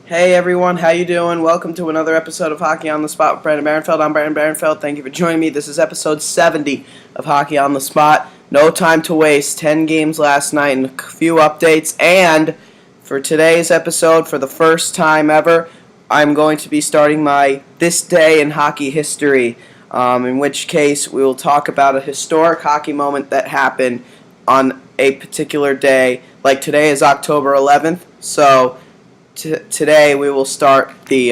Hey everyone, how you doing? Welcome to another episode of Hockey on the Spot with Brandon Barenfeld. I'm Brandon Barenfeld. Thank you for joining me. This is episode 70 of Hockey on the Spot. No time to waste. 10 games last night and a few updates. And for today's episode, for the first time ever, I'm going to be starting my This Day in Hockey History, in which case we will talk about a historic hockey moment that happened on a particular day. Like today is October 11th, so today we will start the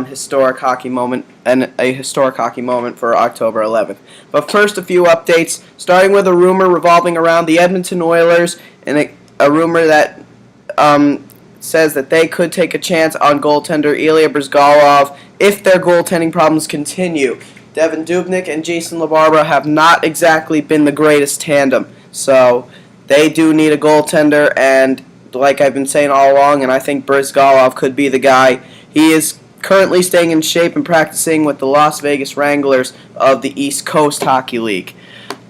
historic hockey moment and a historic hockey moment for October 11th. But first, a few updates, starting with a rumor revolving around the Edmonton Oilers and a rumor that says that they could take a chance on goaltender Ilya Bryzgalov if their goaltending problems continue. Devan Dubnyk and Jason LaBarbera have not exactly been the greatest tandem, so they do need a goaltender, and like I've been saying all along, and I think Bryzgalov could be the guy. He is currently staying in shape and practicing with the Las Vegas Wranglers of the East Coast Hockey League.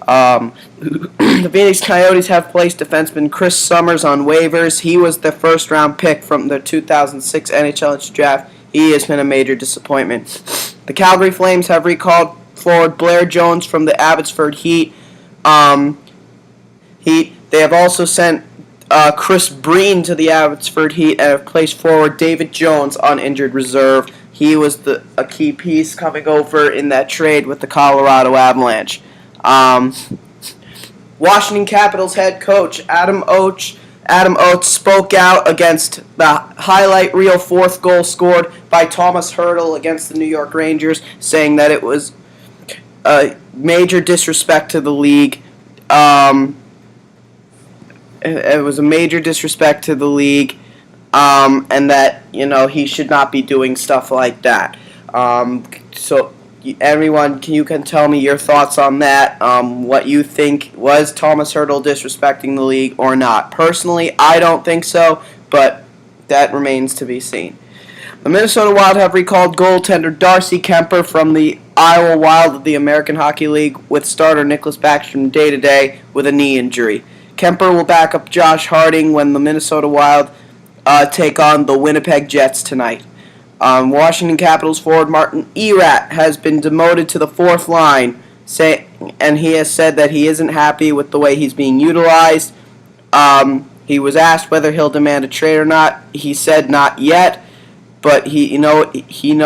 The Phoenix Coyotes have placed defenseman Chris Summers on waivers. He was the first-round pick from the 2006 NHL draft. He has been a major disappointment. The Calgary Flames have recalled forward Blair Jones from the Abbotsford Heat. They have also sent Chris Breen to the Abbotsford Heat and have placed forward David Jones on injured reserve. He was a key piece coming over in that trade with the Colorado Avalanche. Washington Capitals head coach Adam Oates spoke out against the highlight reel fourth goal scored by Thomas Hertl against the New York Rangers, saying that it was a major disrespect to the league. It was a major disrespect to the league, and that, he should not be doing stuff like that. So everyone, you can tell me your thoughts on that, what you think. Was Thomas Hertl disrespecting the league or not? Personally, I don't think so, but that remains to be seen. The Minnesota Wild have recalled goaltender Darcy Kuemper from the Iowa Wild of the American Hockey League, with starter Nicholas Backstrom day-to-day with a knee injury. Kuemper will back up Josh Harding when the Minnesota Wild take on the Winnipeg Jets tonight. Washington Capitals forward Martin Erat has been demoted to the fourth line, and he has said that he isn't happy with the way he's being utilized. He was asked whether he'll demand a trade or not. He said not yet, but he know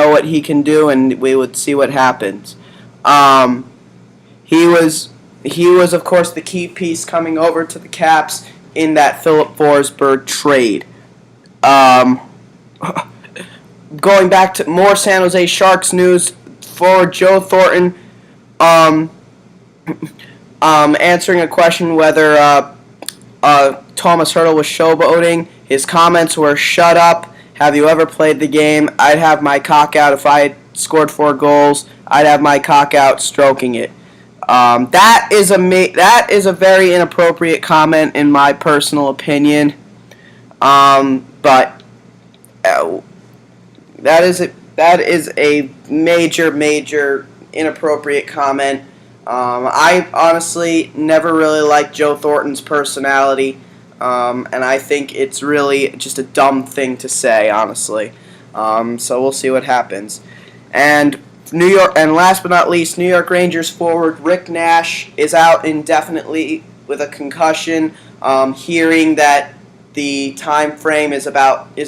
what he can do, and we would see what happens. He was, of course, the key piece coming over to the Caps in that Philip Forsberg trade. Going back to more San Jose Sharks news, forward Joe Thornton answering a question whether Thomas Hertl was showboating. His comments were, "Shut up. Have you ever played the game? I'd have my cock out if I had scored 4 goals. I'd have my cock out stroking it." That is a very inappropriate comment in my personal opinion. But that is a major inappropriate comment. I honestly never really liked Joe Thornton's personality, and I think it's really just a dumb thing to say, honestly. So we'll see what happens. And last but not least, New York Rangers forward Rick Nash is out indefinitely with a concussion. Hearing that the time frame is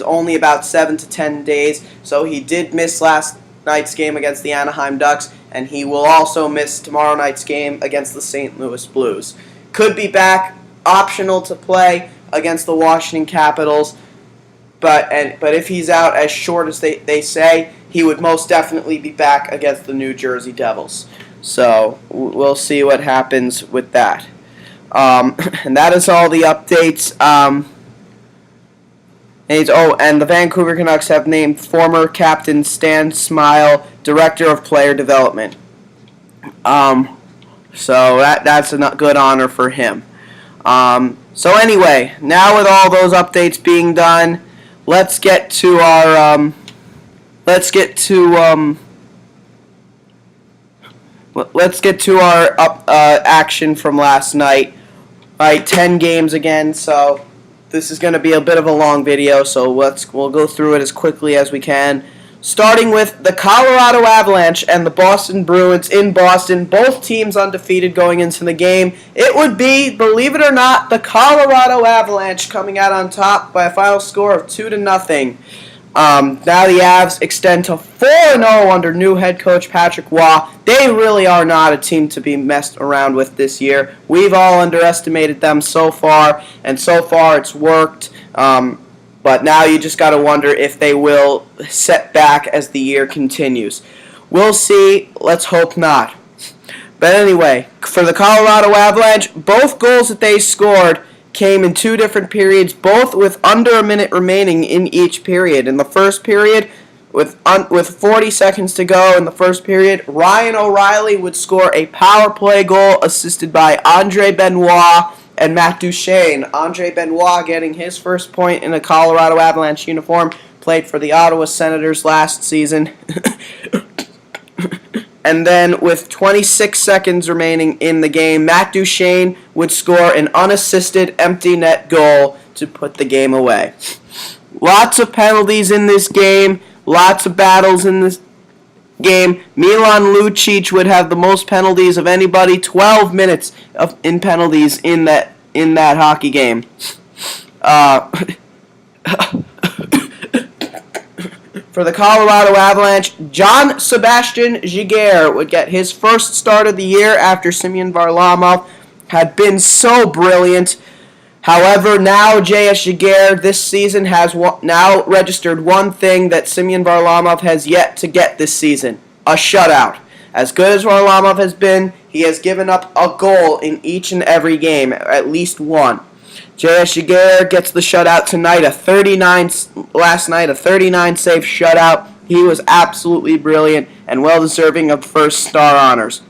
only about 7 to 10 days, so he did miss last night's game against the Anaheim Ducks, and he will also miss tomorrow night's game against the St. Louis Blues. Could be back, optional to play against the Washington Capitals, but if he's out as short as they say, he would most definitely be back against the New Jersey Devils. So we'll see what happens with that. And that is all the updates. And the Vancouver Canucks have named former captain Stan Smile Director of Player Development. So that's a good honor for him. So anyway, now with all those updates being done, let's get to our action from last night. Right, 10 games again. So this is going to be a bit of a long video, so we'll go through it as quickly as we can. Starting with the Colorado Avalanche and the Boston Bruins in Boston, both teams undefeated going into the game. It would be, believe it or not, the Colorado Avalanche coming out on top by a final score of 2-0. Now the Avs extend to 4-0 under new head coach Patrick Waugh. They really are not a team to be messed around with this year. We've all underestimated them so far, and so far it's worked. But now you just got to wonder if they will set back as the year continues. We'll see. Let's hope not. But anyway, for the Colorado Avalanche, both goals that they scored came in two different periods, both with under a minute remaining in each period. In the first period, with 40 seconds to go in the first period, Ryan O'Reilly would score a power play goal assisted by Andre Benoit and Matt Duchene. Andre Benoit getting his first point in a Colorado Avalanche uniform, played for the Ottawa Senators last season. And then with 26 seconds remaining in the game, Matt Duchene would score an unassisted empty net goal to put the game away. Lots of penalties in this game, lots of battles in this game. Milan Lucic would have the most penalties of anybody, 12 minutes in penalties in that hockey game. For the Colorado Avalanche, John Sebastian Giguère would get his first start of the year after Semyon Varlamov had been so brilliant. However, now J.S. Giguère this season has now registered one thing that Semyon Varlamov has yet to get this season: a shutout. As good as Varlamov has been, he has given up a goal in each and every game, at least one. J.S. Giguère gets the shutout tonight, last night, a 39-save shutout. He was absolutely brilliant and well-deserving of first star honors.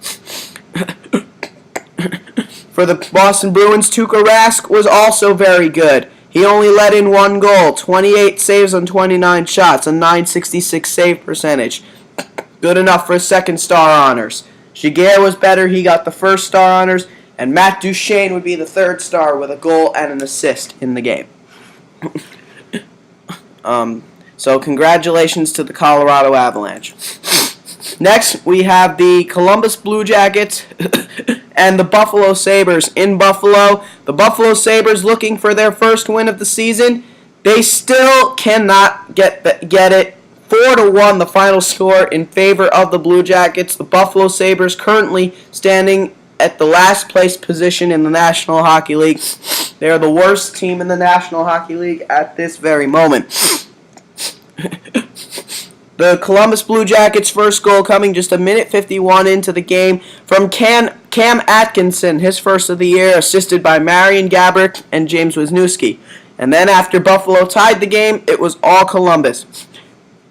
For the Boston Bruins, Tuukka Rask was also very good. He only let in one goal, 28 saves on 29 shots, a .966 save percentage. Good enough for second star honors. Giguère was better, he got the first star honors, and Matt Duchene would be the third star with a goal and an assist in the game. So congratulations to the Colorado Avalanche. Next, we have the Columbus Blue Jackets and the Buffalo Sabres in Buffalo. The Buffalo Sabres looking for their first win of the season. They still cannot get it. 4-1 the final score in favor of the Blue Jackets. The Buffalo Sabres currently standing at the last place position in the National Hockey League. They are the worst team in the National Hockey League at this very moment. The Columbus Blue Jackets' first goal coming just a minute 51 into the game from Cam Atkinson, his first of the year, assisted by Marian Gaborik and James Wisniewski. And then after Buffalo tied the game, it was all Columbus.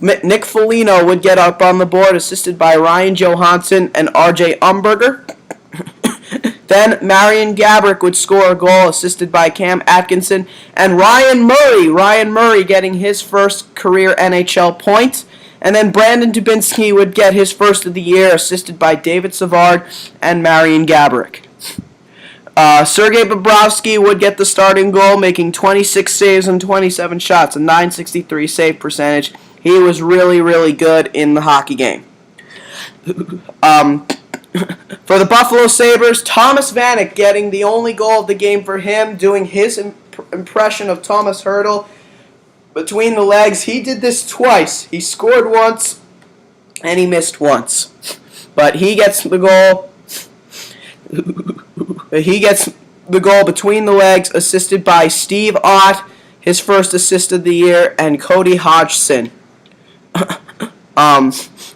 Nick Foligno would get up on the board, assisted by Ryan Johansson and R.J. Umberger. Then Marian Gaborik would score a goal, assisted by Cam Atkinson and Ryan Murray. Ryan Murray getting his first career NHL point. And then Brandon Dubinsky would get his first of the year, assisted by David Savard and Marian Gaborik. Sergei Bobrovsky would get the starting goal, making 26 saves on 27 shots, a .963 save percentage. He was really, really good in the hockey game. For the Buffalo Sabres, Thomas Vanek getting the only goal of the game for him, doing his impression of Thomas Hertl between the legs. He did this twice. He scored once, and he missed once. But he gets the goal. He gets the goal between the legs, assisted by Steve Ott, his first assist of the year, and Cody Hodgson.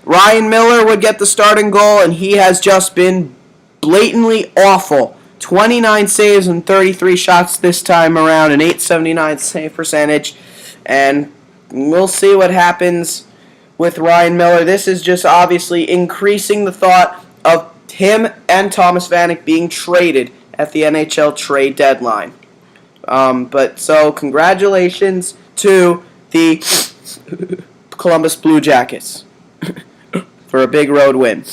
Ryan Miller would get the starting goal, and he has just been blatantly awful. 29 saves and 33 shots this time around, an .879 save percentage. And we'll see what happens with Ryan Miller. This is just obviously increasing the thought of him and Thomas Vanek being traded at the NHL trade deadline. But so congratulations to the Columbus Blue Jackets for a big road win.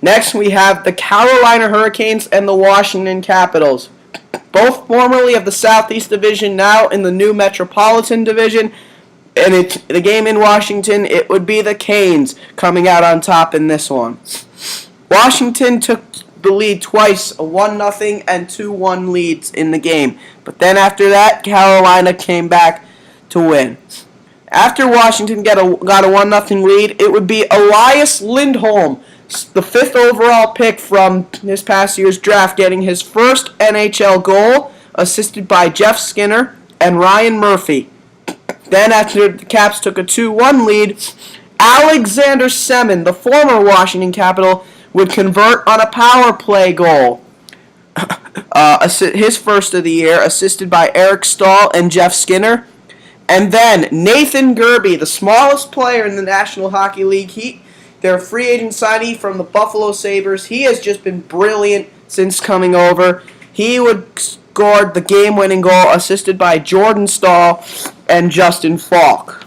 Next, we have the Carolina Hurricanes and the Washington Capitals. both formerly of the Southeast Division, now in the new Metropolitan Division. And the game in Washington, it would be the Canes coming out on top in this one. Washington took the lead twice, a 1-0 and 2-1 leads in the game. But then after that, Carolina came back to win. After Washington got a 1-0 lead, it would be Elias Lindholm, the 5th overall pick from this past year's draft, getting his first NHL goal, assisted by Jeff Skinner and Ryan Murphy. Then after the Caps took a 2-1 lead, Alexander Semin, the former Washington Capital, would convert on a power play goal. His first of the year, assisted by Eric Stahl and Jeff Skinner. And then Nathan Gerbe, the smallest player in the National Hockey League, their free agent signee from the Buffalo Sabres. He has just been brilliant since coming over. He would score the game-winning goal, assisted by Jordan Stahl and Justin Falk.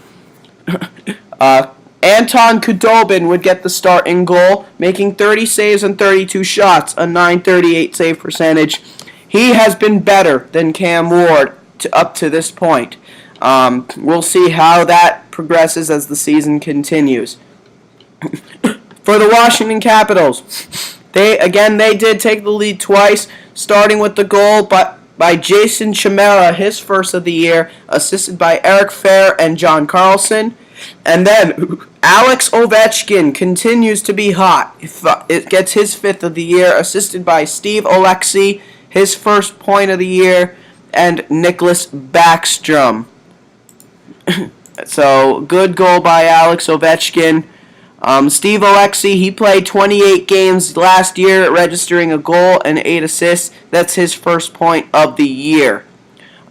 Anton Khudobin would get the start in goal, making 30 saves and 32 shots, a .938 save percentage. He has been better than Cam Ward up to this point. We'll see how that progresses as the season continues. For the Washington Capitals, they did take the lead twice, starting with the goal by Jason Chimera, his first of the year, assisted by Eric Fehr and John Carlson. And then Alex Ovechkin continues to be hot. It gets his 5th of the year, assisted by Steve Oleksy, his first point of the year, and Nicholas Backstrom. So, good goal by Alex Ovechkin. Steve Oleksy, he played 28 games last year, registering a goal and 8 assists. That's his first point of the year.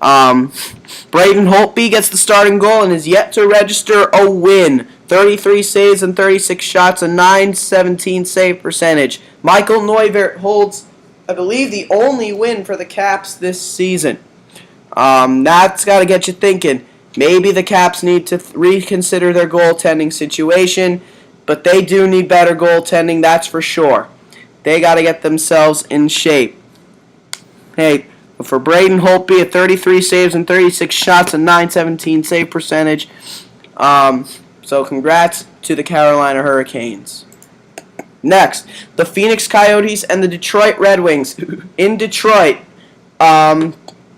Braden Holtby gets the starting goal and is yet to register a win. 33 saves and 36 shots, a .917 save percentage. Michael Neuvirth holds, I believe, the only win for the Caps this season. That's got to get you thinking. Maybe the Caps need to reconsider their goaltending situation, but they do need better goaltending, that's for sure. They got to get themselves in shape. Hey, for Braden Holtby, at 33 saves and 36 shots, a .917 save percentage. So congrats to the Carolina Hurricanes. Next, the Phoenix Coyotes and the Detroit Red Wings. In Detroit, a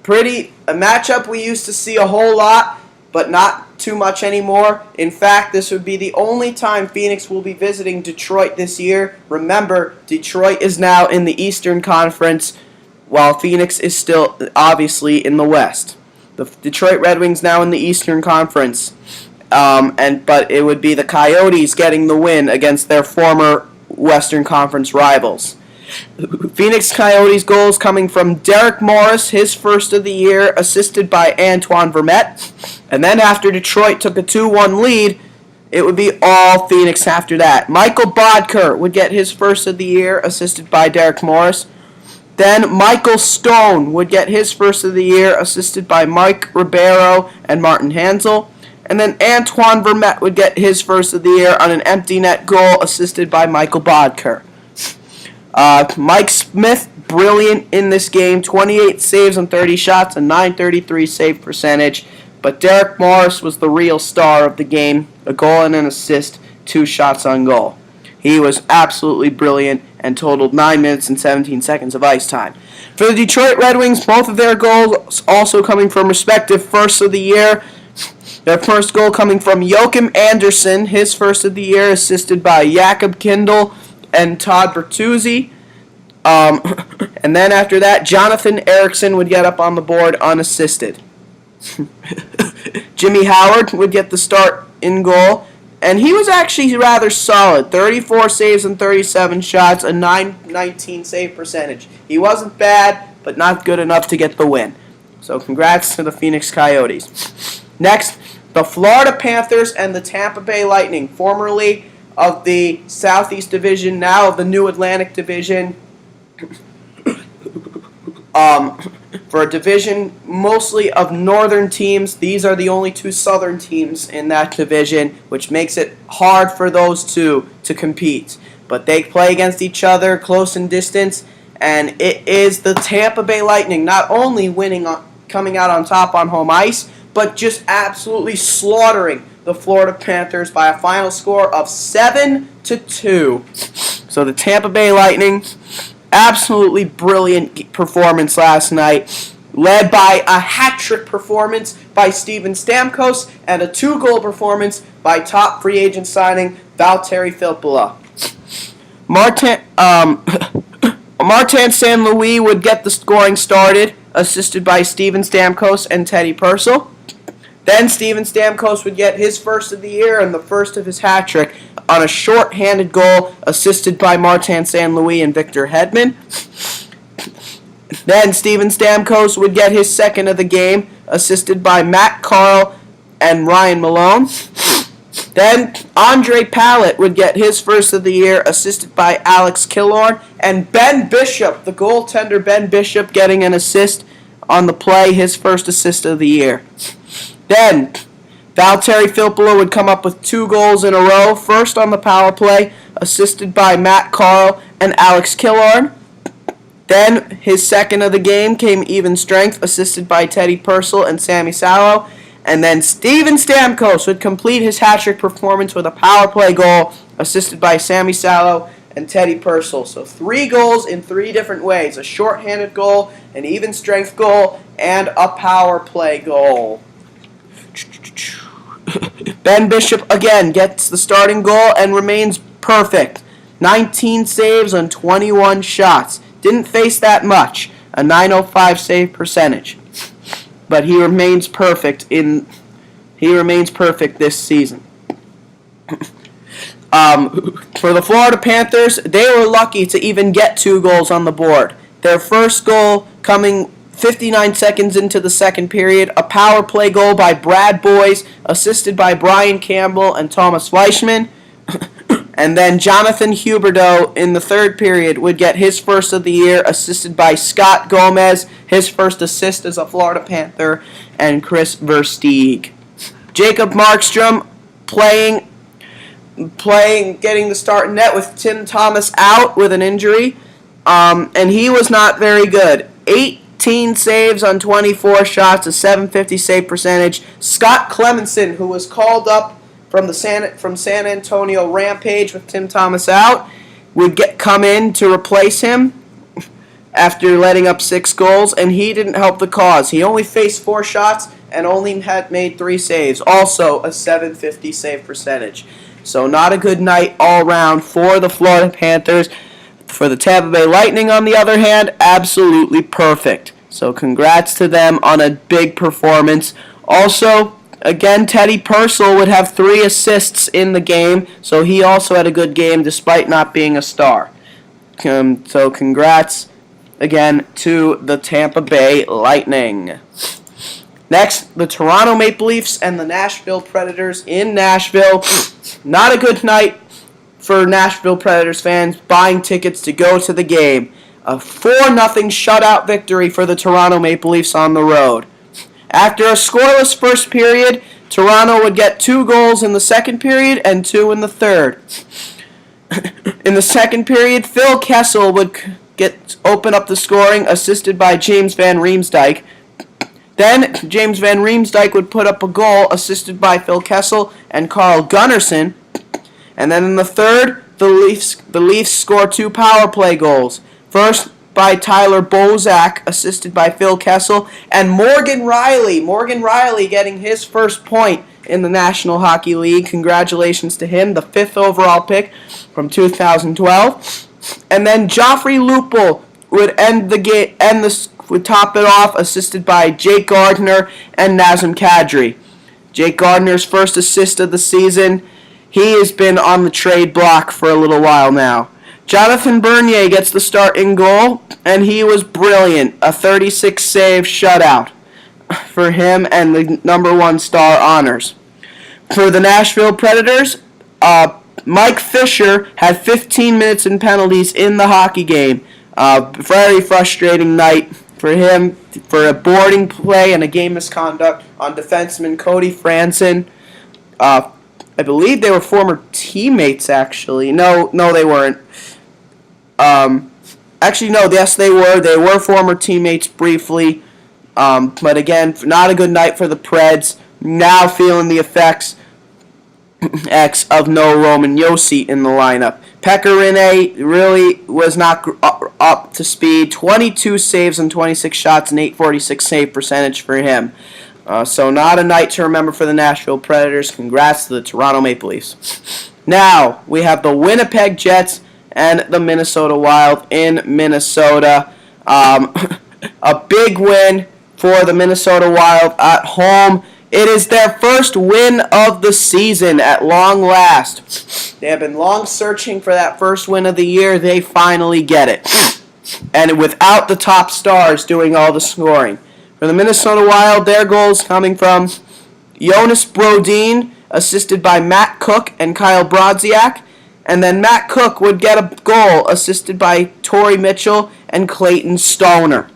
matchup we used to see a whole lot, but not too much anymore. In fact, this would be the only time Phoenix will be visiting Detroit this year. Remember, Detroit is now in the Eastern Conference, while Phoenix is still, obviously, in the West. The Detroit Red Wings now in the Eastern Conference. But it would be the Coyotes getting the win against their former Western Conference rivals. Phoenix Coyotes goals coming from Derek Morris, his first of the year, assisted by Antoine Vermette. And then after Detroit took a 2-1 lead, it would be all Phoenix after that. Michael Bodker would get his first of the year, assisted by Derek Morris. Then Michael Stone would get his first of the year, assisted by Mike Ribeiro and Martin Hansel. And then Antoine Vermette would get his first of the year on an empty net goal, assisted by Michael Bodker. Mike Smith, brilliant in this game, 28 saves and 30 shots, a .933 save percentage. But Derek Morris was the real star of the game, a goal and an assist, 2 shots on goal. He was absolutely brilliant and totaled 9 minutes and 17 seconds of ice time. For the Detroit Red Wings, both of their goals also coming from respective firsts of the year. Their first goal coming from Joachim Anderson, his first of the year, assisted by Jakob Kindl and Todd Bertuzzi. And then after that, Jonathan Ericsson would get up on the board unassisted. Jimmy Howard would get the start in goal, and he was actually rather solid. 34 saves and 37 shots, a .919 save percentage. He wasn't bad, but not good enough to get the win. So congrats to the Phoenix Coyotes. Next, the Florida Panthers and the Tampa Bay Lightning, formerly of the Southeast Division, now of the New Atlantic Division. For a division mostly of northern teams, these are the only 2 southern teams in that division, which makes it hard for those two to compete. But they play against each other close in distance, and it is the Tampa Bay Lightning not only coming out on top on home ice, but just absolutely slaughtering the Florida Panthers by a final score of 7-2. So the Tampa Bay Lightning, absolutely brilliant performance last night, led by a hat-trick performance by Steven Stamkos and a 2-goal performance by top free agent signing Valtteri Filppula. Martin St. Louis would get the scoring started, assisted by Steven Stamkos and Teddy Purcell. Then Steven Stamkos would get his first of the year and the first of his hat trick on a short-handed goal assisted by Martin St. Louis and Victor Hedman. Then Steven Stamkos would get his second of the game, assisted by Matt Carle and Ryan Malone. Then Andre Palat would get his first of the year, assisted by Alex Killorn, and Ben Bishop, the goaltender Ben Bishop, getting an assist on the play, his first assist of the year. Then Valtteri Filppula would come up with 2 goals in a row, first on the power play, assisted by Matt Carle and Alex Killorn. Then his second of the game came even strength, assisted by Teddy Purcell and Sammy Salo. And then Steven Stamkos would complete his hat-trick performance with a power play goal, assisted by Sammy Salo and Teddy Purcell. So 3 goals in 3 different ways: a short-handed goal, an even strength goal, and a power play goal. Ben Bishop again gets the starting goal and remains perfect. 19 saves on 21 shots. Didn't face that much. A .905 save percentage. But he remains perfect this season. For the Florida Panthers, they were lucky to even get 2 goals on the board. Their first goal coming 59 seconds into the second period, a power play goal by Brad Boyes, assisted by Brian Campbell and Thomas Fleischmann. And then Jonathan Huberdeau in the third period would get his first of the year, assisted by Scott Gomez, his first assist as a Florida Panther, and Chris Versteeg. Jacob Markstrom getting the start in net with Tim Thomas out with an injury, and he was not very good. 18 saves on 24 shots, a .750 save percentage. Scott Clemenson, who was called up from San Antonio Rampage with Tim Thomas out, would come in to replace him after letting up 6 goals, and he didn't help the cause. He only faced 4 shots and only had made 3 saves, also a .750 save percentage. So not a good night all around for the Florida Panthers. For the Tampa Bay Lightning, on the other hand, absolutely perfect. So congrats to them on a big performance. Also, again, Teddy Purcell would have 3 assists in the game, so he also had a good game despite not being a star. So congrats again to the Tampa Bay Lightning. Next, the Toronto Maple Leafs and the Nashville Predators in Nashville. Not a good night for Nashville Predators fans buying tickets to go to the game. A 4-0 shutout victory for the Toronto Maple Leafs on the road. After a scoreless first period, Toronto would get 2 goals in the second period and 2 in the third. In the second period, Phil Kessel would open up the scoring, assisted by James Van Riemsdyk. Then James Van Riemsdyk would put up a goal, assisted by Phil Kessel and Carl Gunnarsson. And then in the third, the Leafs score 2 power play goals. First by Tyler Bozak, assisted by Phil Kessel, and Morgan Riley. Morgan Riley getting his first point in the National Hockey League. Congratulations to him, the 5th overall pick from 2012. And then Joffrey Lupul would would top it off, assisted by Jake Gardiner and Nazem Kadri. Jake Gardner's first assist of the season. He has been on the trade block for a little while now. Jonathan Bernier gets the start in goal, and he was brilliant. A 36-save shutout for him and the number 1 star honors. For the Nashville Predators, Mike Fisher had 15 minutes in penalties in the hockey game. Very frustrating night for him for a boarding play and a game misconduct on defenseman Cody Franson. I believe they were former teammates, actually. No, they weren't. Actually, no, yes, they were. They were former teammates briefly. But again, not a good night for the Preds. Now feeling the effects of no Roman Josi in the lineup. Pekka Rinne really was not up to speed. 22 saves and 26 shots and 846 save percentage for him. So not a night to remember for the Nashville Predators. Congrats to the Toronto Maple Leafs. Now we have the Winnipeg Jets and the Minnesota Wild in Minnesota. A big win for the Minnesota Wild at home. It is their first win of the season at long last. They have been long searching for that first win of the year. They finally get it. And without the top stars doing all the scoring. For the Minnesota Wild, their goals coming from Jonas Brodin, assisted by Matt Cook and Kyle Brodziak. And then Matt Cook would get a goal assisted by Torrey Mitchell and Clayton Stoner.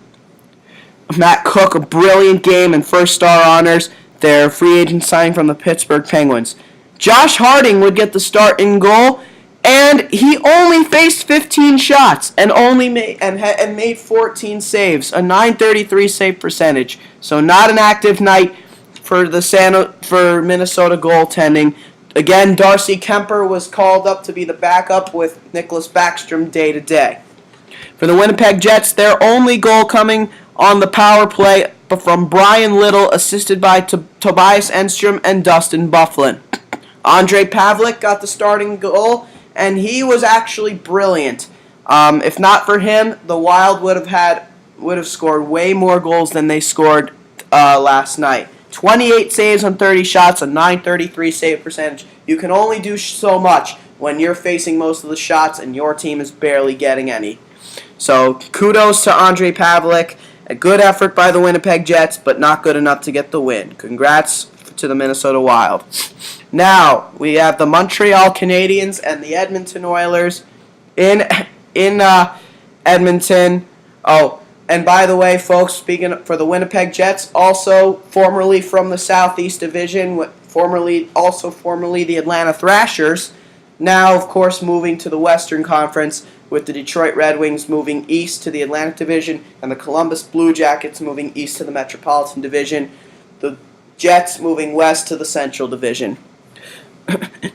Matt Cook, a brilliant game and first star honors. Their free agent signing from the Pittsburgh Penguins. Josh Harding would get the start in goal, and he only faced 15 shots and made 14 saves, a .933 save percentage. So not an active night for Minnesota goaltending. Again, Darcy Kemper was called up to be the backup with Nicholas Backstrom day to day. For the Winnipeg Jets, their only goal coming on the power play from Brian Little, assisted by Tobias Enstrom and Dustin Byfuglien. Andrei Pavlik got the starting goal, and he was actually brilliant. If not for him, the Wild would have scored way more goals than they scored last night. 28 saves on 30 shots, a .933 save percentage. You can only do so much when you're facing most of the shots and your team is barely getting any. So kudos to Andrei Pavlik. A good effort by the Winnipeg Jets, but not good enough to get the win. Congrats to the Minnesota Wild. Now, we have the Montreal Canadiens and the Edmonton Oilers in Edmonton. Oh, and by the way, folks, speaking for the Winnipeg Jets, also formerly from the Southeast Division, formerly the Atlanta Thrashers, now, of course, moving to the Western Conference, with the Detroit Red Wings moving east to the Atlantic Division and the Columbus Blue Jackets moving east to the Metropolitan Division, the Jets moving west to the Central Division.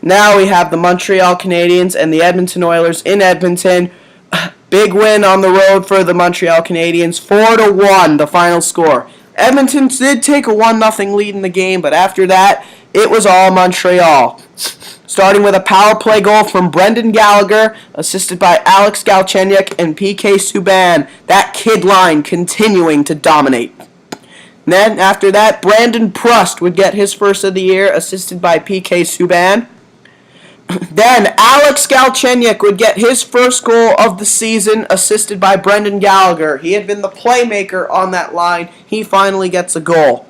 Now we have the Montreal Canadiens and the Edmonton Oilers in Edmonton. Big win on the road for the Montreal Canadiens, 4-1 the final score. Edmonton did take a 1-0 lead in the game, but after that, it was all Montreal. Starting with a power play goal from Brendan Gallagher, assisted by Alex Galchenyuk and PK Subban. That kid line continuing to dominate. And then after that, Brandon Prust would get his first of the year, assisted by PK Subban. Then Alex Galchenyuk would get his first goal of the season, assisted by Brendan Gallagher. He had been the playmaker on that line. He finally gets a goal.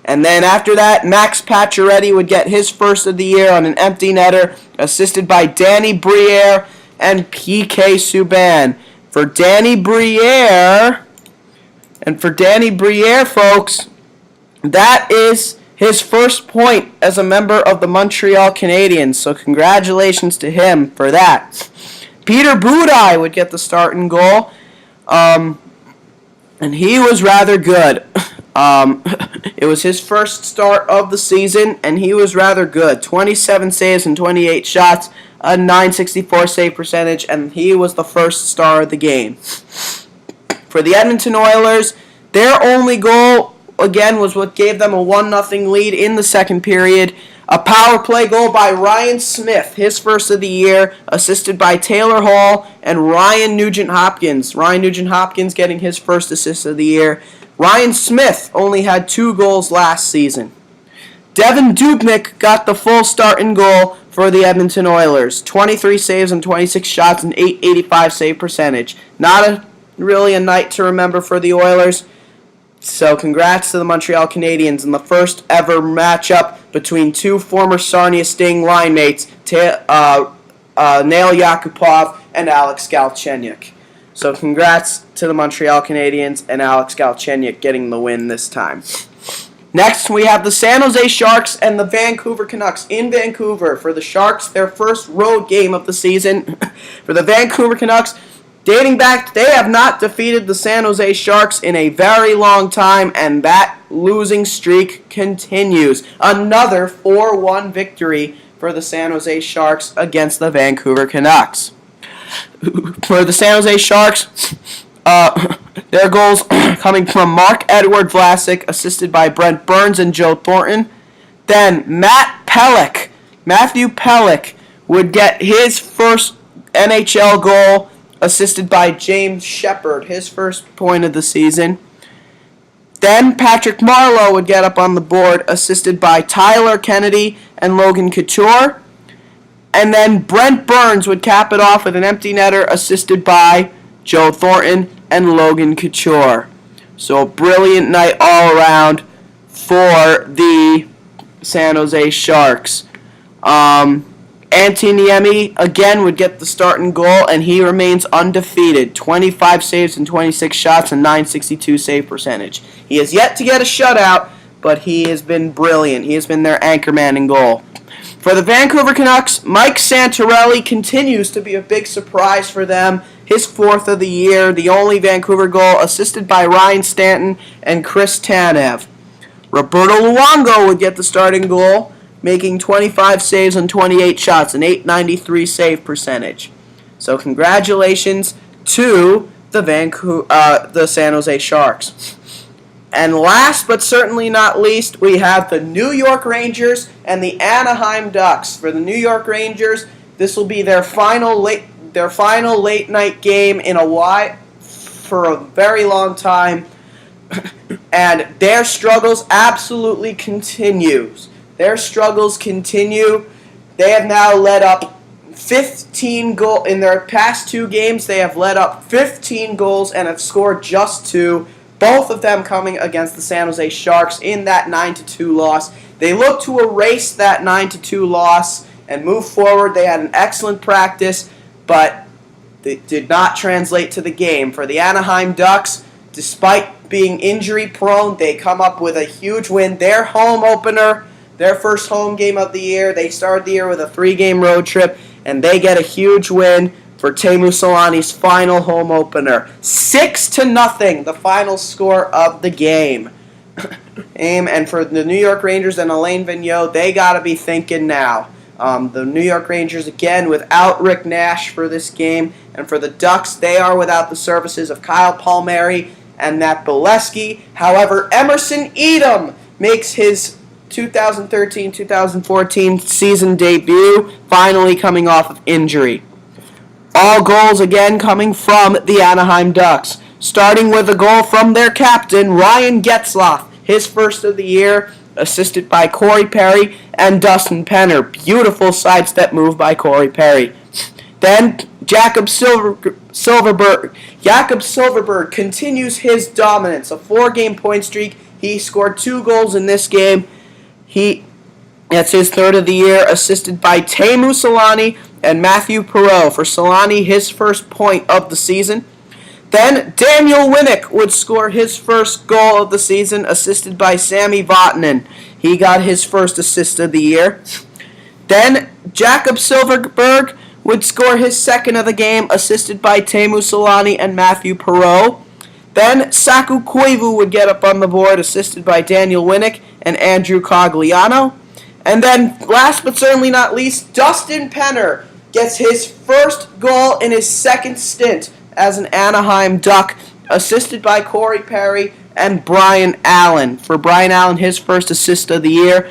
And then after that, Max Pacioretty would get his first of the year on an empty netter, assisted by Danny Briere and PK Subban. For Danny Briere, folks, that is his first point as a member of the Montreal Canadiens. So congratulations to him for that. Peter Budaj would get the start and goal, and he was rather good. It was his first start of the season, and he was rather good. 27 saves and 28 shots, a .964 save percentage, and he was the first star of the game. For the Edmonton Oilers, their only goal, again, was what gave them a 1-0 lead in the second period. A power play goal by Ryan Smith, his first of the year, assisted by Taylor Hall and Ryan Nugent-Hopkins. Ryan Nugent-Hopkins getting his first assist of the year. Ryan Smith only had 2 goals last season. Devin Dubnyk got the full start and goal for the Edmonton Oilers. 23 saves and 26 shots and .885 save percentage. Not really a night to remember for the Oilers. So congrats to the Montreal Canadiens in the first ever matchup between two former Sarnia Sting line mates, Nail Yakupov and Alex Galchenyuk. So congrats to the Montreal Canadiens and Alex Galchenyuk getting the win this time. Next, we have the San Jose Sharks and the Vancouver Canucks in Vancouver. For the Sharks, their first road game of the season. For the Vancouver Canucks, Dating back, they have not defeated the San Jose Sharks in a very long time, and that losing streak continues. Another 4-1 victory for the San Jose Sharks against the Vancouver Canucks. For the San Jose Sharks, their goals coming from Marc-Edouard Vlasic, assisted by Brent Burns and Joe Thornton. Then Matthew Pelech would get his first NHL goal, assisted by James Shepard, his first point of the season. Then Patrick Marleau would get up on the board, assisted by Tyler Kennedy and Logan Couture. And then Brent Burns would cap it off with an empty netter, assisted by Joe Thornton and Logan Couture. So a brilliant night all around for the San Jose Sharks. Antti Niemi again would get the starting goal, and he remains undefeated. 25 saves and 26 shots and .962 save percentage. He has yet to get a shutout, but he has been brilliant. He has been their anchorman in goal. For the Vancouver Canucks, Mike Santorelli continues to be a big surprise for them. His fourth of the year, the only Vancouver goal, assisted by Ryan Stanton and Chris Tanev. Roberto Luongo would get the starting goal, making 25 saves on 28 shots, an .893 save percentage. So congratulations to the San Jose Sharks. And last but certainly not least, we have the New York Rangers and the Anaheim Ducks. For the New York Rangers, this will be their final late night game in a while, for a very long time, and their struggles absolutely continues. Their struggles continue. They have now led up 15 goals. In their past 2 games, they have led up 15 goals and have scored just 2, both of them coming against the San Jose Sharks in that 9-2 loss. They look to erase that 9-2 loss and move forward. They had an excellent practice, but it did not translate to the game. For the Anaheim Ducks, despite being injury-prone, they come up with a huge win. Their home opener, their first home game of the year. They started the year with a 3-game road trip, and they get a huge win for Teemu Selanne's final home opener. 6-0, the final score of the game. And for the New York Rangers and Alain Vigneault, they got to be thinking now. The New York Rangers, again, without Rick Nash for this game. And for the Ducks, they are without the services of Kyle Palmieri and Matt Bolesky. However, Emerson Edom makes his 2013-2014 season debut, finally coming off of injury. All goals again coming from the Anaheim Ducks, starting with a goal from their captain, Ryan Getzlaf, his first of the year, assisted by Corey Perry and Dustin Penner. Beautiful sidestep move by Corey Perry. Then Jakob Silfverberg continues his dominance, a 4-game point streak. He scored 2 goals in this game. That's his third of the year, assisted by Teemu Selanne and Matthew Perreault. For Selanne, his first point of the season. Then Daniel Winnick would score his first goal of the season, assisted by Sami Vatanen. He got his first assist of the year. Then Jakob Silfverberg would score his second of the game, assisted by Teemu Selanne and Matthew Perreault. Then Saku Koivu would get up on the board, assisted by Daniel Winnick and Andrew Cogliano. And then, last but certainly not least, Dustin Penner gets his first goal in his second stint as an Anaheim Duck, assisted by Corey Perry and Brian Allen. For Brian Allen, his first assist of the year.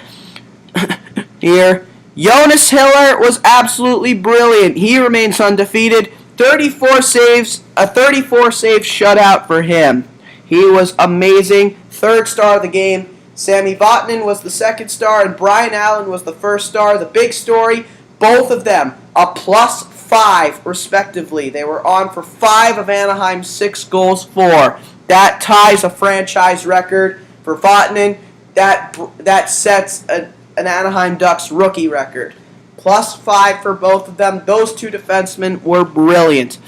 Jonas Hiller was absolutely brilliant. He remains undefeated. 34 saves, a 34-save shutout for him. He was amazing. Third star of the game. Sami Vatanen was the second star, and Brian Allen was the first star. The big story, both of them, a +5, respectively. They were on for 5 of Anaheim's 6 goals for. That ties a franchise record for Vatanen. That sets an Anaheim Ducks rookie record. +5 for both of them. Those 2 defensemen were brilliant.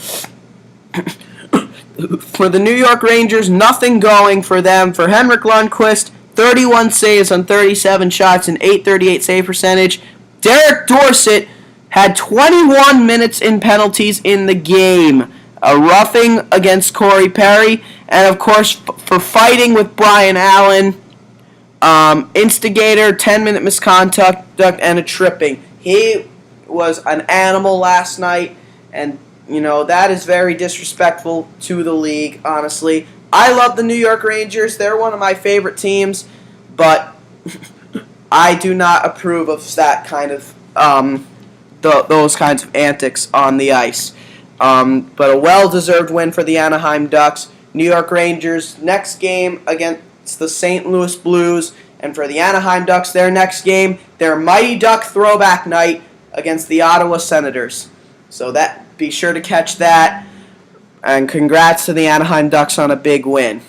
For the New York Rangers, nothing going for them. For Henrik Lundqvist, 31 saves on 37 shots and .838 save percentage. Derek Dorsett had 21 minutes in penalties in the game. a roughing against Corey Perry, and of course for fighting with Brian Allen, instigator, 10-minute misconduct, and a tripping. He was an animal last night, and that is very disrespectful to the league, honestly. I love the New York Rangers. They're one of my favorite teams, but I do not approve of that kind of those kinds of antics on the ice. But a well-deserved win for the Anaheim Ducks. New York Rangers next game against the St. Louis Blues, and for the Anaheim Ducks, their next game, their Mighty Duck throwback night against the Ottawa Senators. So be sure to catch that, and congrats to the Anaheim Ducks on a big win.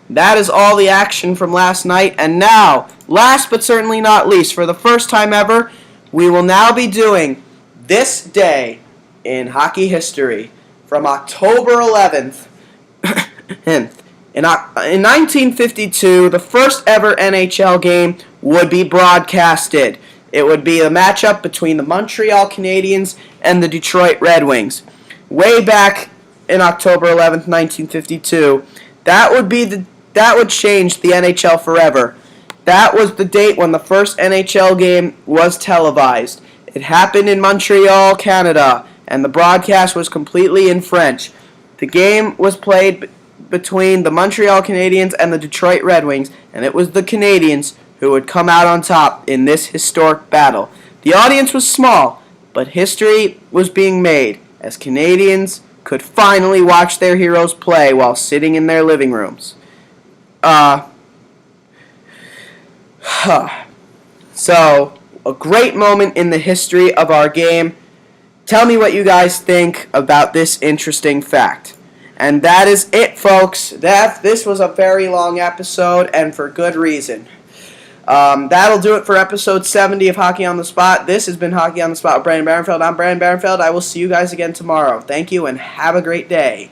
That is all the action from last night, and now, last but certainly not least, for the first time ever, we will now be doing this day in hockey history from October 11th. In 1952, the first ever NHL game would be broadcasted. It would be a matchup between the Montreal Canadiens and the Detroit Red Wings. Way back in October 11th, 1952, that would change the NHL forever. That was the date when the first NHL game was televised. It happened in Montreal, Canada, and the broadcast was completely in French. The game was played between the Montreal Canadiens and the Detroit Red Wings, and it was the Canadiens who would come out on top in this historic battle. The audience was small, but history was being made as Canadians could finally watch their heroes play while sitting in their living rooms. So, a great moment in the history of our game. Tell me what you guys think about this interesting fact. And that is it, folks. This was a very long episode, and for good reason. That'll do it for episode 70 of Hockey on the Spot. This has been Hockey on the Spot with Brandon Barenfeld. I'm Brandon Barenfeld. I will see you guys again tomorrow. Thank you, and have a great day.